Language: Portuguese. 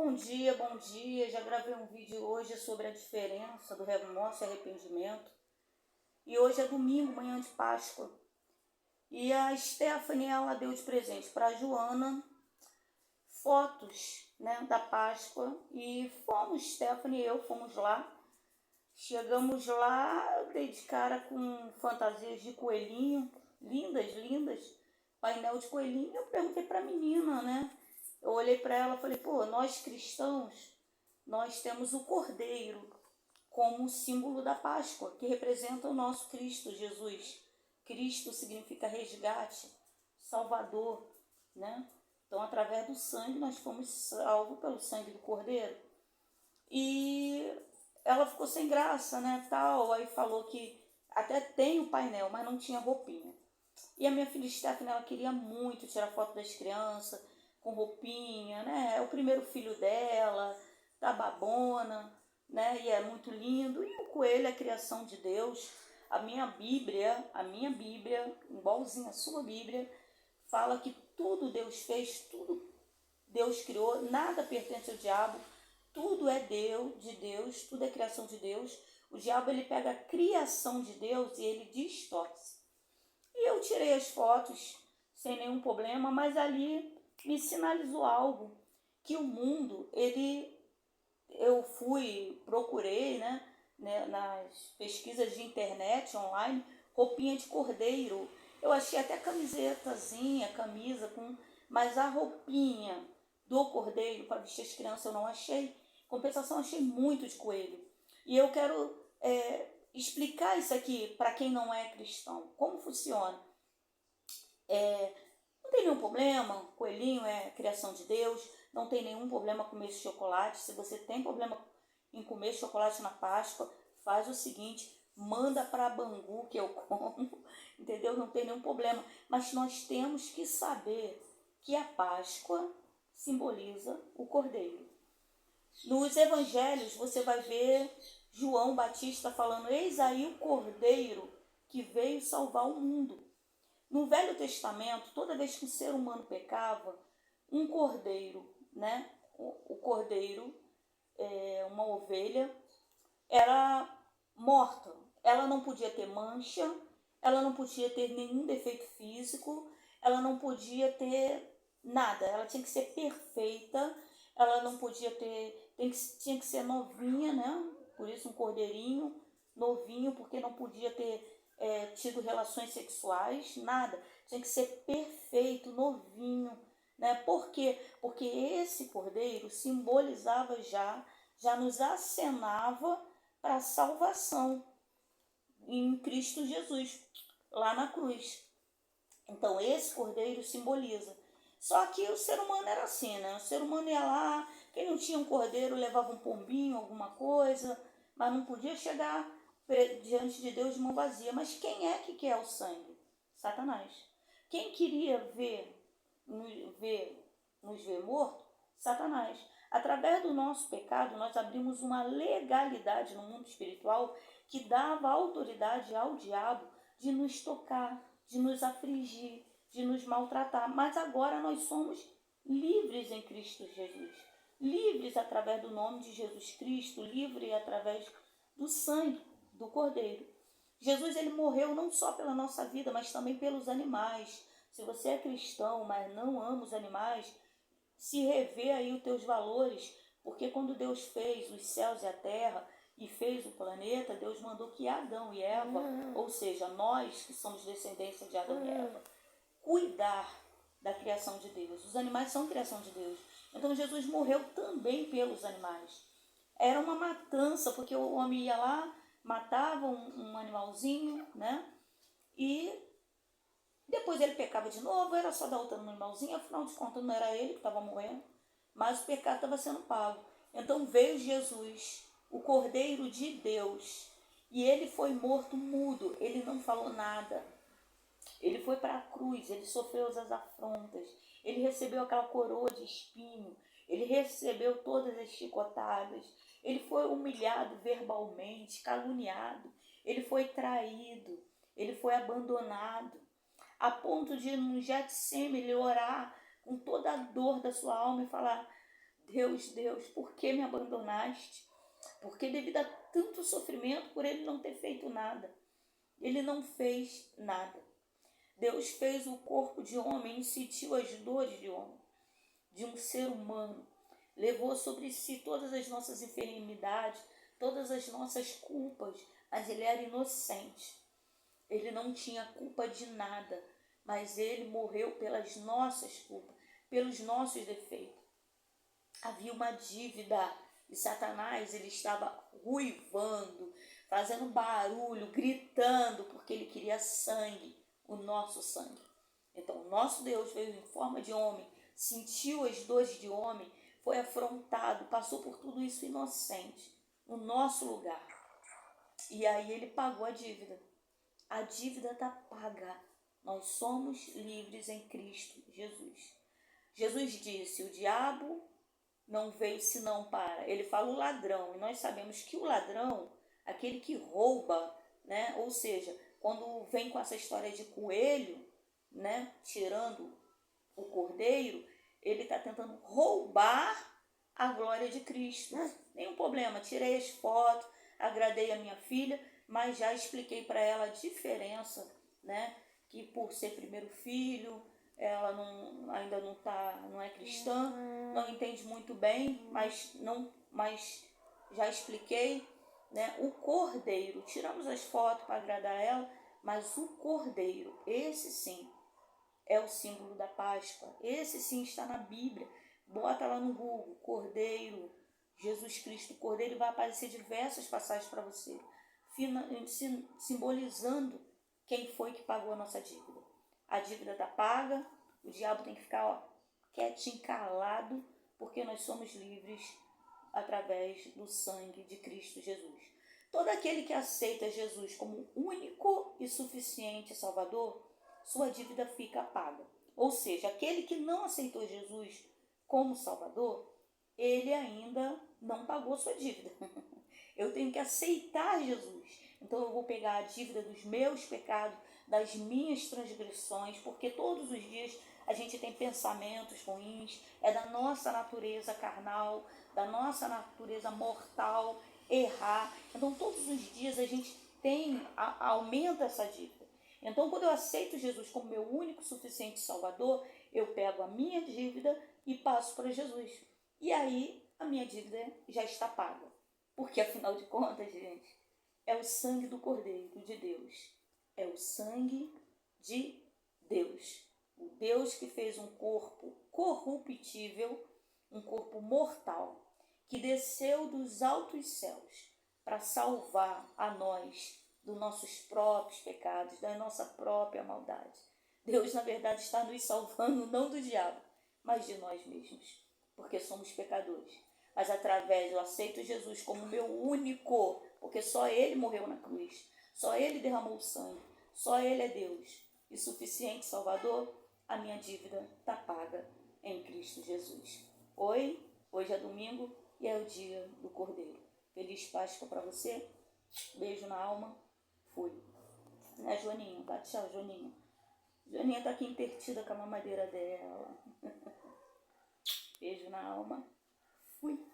Bom dia, bom dia. Já gravei um vídeo hoje sobre a diferença do remorso e arrependimento. E hoje é domingo, manhã de Páscoa. E a Stephanie, ela deu de presente para a Joana fotos, né, da Páscoa. E fomos, Stephanie e eu, fomos lá. Chegamos lá, eu dei de cara com fantasias de coelhinho, lindas, lindas. Painel de coelhinho. Eu perguntei para a menina, né? Eu olhei para ela e falei, pô, nós cristãos, nós temos o Cordeiro como símbolo da Páscoa, que representa o nosso Cristo Jesus. Cristo significa resgate, Salvador, né? Então, através do sangue, nós fomos salvos pelo sangue do Cordeiro. E ela ficou sem graça, né, tal, aí falou que até tem o painel, mas não tinha roupinha. E a minha filha Stephanie, ela queria muito tirar foto das crianças com roupinha, né? É o primeiro filho dela, tá babona, né? E é muito lindo. E o coelho é a criação de Deus. A minha Bíblia, igualzinha a sua Bíblia, fala que tudo Deus fez, tudo Deus criou, nada pertence ao diabo, tudo é de Deus, tudo é criação de Deus. O diabo, ele pega a criação de Deus e ele distorce. E eu tirei as fotos sem nenhum problema, mas ali me sinalizou algo, que o mundo, eu procurei, né, nas pesquisas de internet online, roupinha de cordeiro. Eu achei até camisetazinha, camisa, mas a roupinha do cordeiro para vestir as crianças eu não achei. Compensação, achei muito de coelho. E eu quero explicar isso aqui para quem não é cristão. Como funciona? Não tem nenhum problema, coelhinho é criação de Deus, não tem nenhum problema comer chocolate. Se você tem problema em comer chocolate na Páscoa, faz o seguinte, manda para Bangu que eu como, entendeu? Não tem nenhum problema. Mas nós temos que saber que a Páscoa simboliza o Cordeiro. Nos evangelhos você vai ver João Batista falando, eis aí o Cordeiro que veio salvar o mundo. No Velho Testamento, toda vez que o ser humano pecava, um cordeiro, né? O cordeiro, uma ovelha, era morta. Ela não podia ter mancha, ela não podia ter nenhum defeito físico, ela não podia ter nada. Ela tinha que ser perfeita, ela não podia ter, tinha que ser novinha, né? Por isso um cordeirinho novinho, porque não podia ter tido relações sexuais, nada. Tinha que ser perfeito, novinho, né? Por quê? Porque esse cordeiro simbolizava já nos acenava para a salvação em Cristo Jesus, lá na cruz. Então esse cordeiro simboliza. Só que o ser humano era assim, né? O ser humano ia lá, quem não tinha um cordeiro levava um pombinho, alguma coisa, mas não podia chegar diante de Deus de mão vazia. Mas quem é que quer o sangue? Satanás. Quem queria nos ver morto? Satanás. Através do nosso pecado, nós abrimos uma legalidade no mundo espiritual que dava autoridade ao diabo de nos tocar, de nos afligir, de nos maltratar. Mas agora nós somos livres em Cristo Jesus. Livres através do nome de Jesus Cristo, livre através do sangue do Cordeiro. Jesus, ele morreu não só pela nossa vida, mas também pelos animais. Se você é cristão, mas não ama os animais, se rever aí os teus valores, porque quando Deus fez os céus e a terra e fez o planeta, Deus mandou que Adão e Eva, ou seja, nós que somos descendência de Adão e Eva, cuidar da criação de Deus. Os animais são criação de Deus. Então Jesus morreu também pelos animais. Era uma matança, porque o homem ia lá, matava um animalzinho, né? E depois ele pecava de novo, era só dar outra no animalzinho, afinal de contas não era ele que estava morrendo, mas o pecado estava sendo pago. Então veio Jesus, o Cordeiro de Deus, e ele foi morto mudo, ele não falou nada. Ele foi para a cruz, ele sofreu as afrontas, ele recebeu aquela coroa de espinho, ele recebeu todas as chicotadas, ele foi humilhado verbalmente, caluniado, ele foi traído, ele foi abandonado, a ponto de no Getsemane ele orar com toda a dor da sua alma e falar, Deus, Deus, por que me abandonaste? Porque devido a tanto sofrimento, por ele não ter feito nada. Ele não fez nada. Deus fez o corpo de homem, sentiu as dores de homem, de um ser humano. Levou sobre si todas as nossas enfermidades, todas as nossas culpas, mas ele era inocente. Ele não tinha culpa de nada, mas ele morreu pelas nossas culpas, pelos nossos defeitos. Havia uma dívida e Satanás, ele estava ruivando, fazendo barulho, gritando, porque ele queria sangue, o nosso sangue. Então, o nosso Deus veio em forma de homem, sentiu as dores de homem, foi afrontado, passou por tudo isso inocente, no nosso lugar. E aí ele pagou a dívida. A dívida está paga. Nós somos livres em Cristo Jesus. Jesus disse, o diabo não veio senão para... Ele fala o ladrão, e nós sabemos que o ladrão, aquele que rouba, né? Ou seja, quando vem com essa história de coelho, né? Tirando o cordeiro, ele está tentando roubar a glória de Cristo. Nenhum problema, tirei as fotos, agradei a minha filha, mas já expliquei para ela a diferença, né? Que por ser primeiro filho, ela ainda não é cristã, não entende muito bem, mas já expliquei, né? O cordeiro, tiramos as fotos para agradar ela, mas o cordeiro, esse sim, é o símbolo da Páscoa. Esse sim está na Bíblia. Bota lá no Google, Cordeiro, Jesus Cristo, Cordeiro, vai aparecer diversas passagens para você, simbolizando quem foi que pagou a nossa dívida. A dívida está paga, o diabo tem que ficar quietinho, calado, porque nós somos livres através do sangue de Cristo Jesus. Todo aquele que aceita Jesus como único e suficiente Salvador, sua dívida fica paga. Ou seja, aquele que não aceitou Jesus como Salvador, ele ainda não pagou sua dívida. Eu tenho que aceitar Jesus. Então eu vou pegar a dívida dos meus pecados, das minhas transgressões, porque todos os dias a gente tem pensamentos ruins, é da nossa natureza carnal, da nossa natureza mortal, errar. Então todos os dias a gente aumenta essa dívida. Então quando eu aceito Jesus como meu único suficiente Salvador, eu pego a minha dívida e passo para Jesus. E aí a minha dívida já está paga. Porque afinal de contas, gente, é o sangue do Cordeiro de Deus. É o sangue de Deus. O Deus que fez um corpo corruptível, um corpo mortal, que desceu dos altos céus para salvar a nós dos nossos próprios pecados, da nossa própria maldade. Deus, na verdade, está nos salvando não do diabo, mas de nós mesmos, porque somos pecadores. Mas através, eu aceito Jesus como meu único, porque só Ele morreu na cruz, só Ele derramou o sangue, só Ele é Deus e suficiente Salvador, a minha dívida está paga em Cristo Jesus. Oi, hoje é domingo e é o dia do Cordeiro. Feliz Páscoa para você, beijo na alma, fui. Né, Joaninha? Dá tchau, Joaninha. Joaninha tá aqui intertida com a mamadeira dela. Beijo na alma, fui.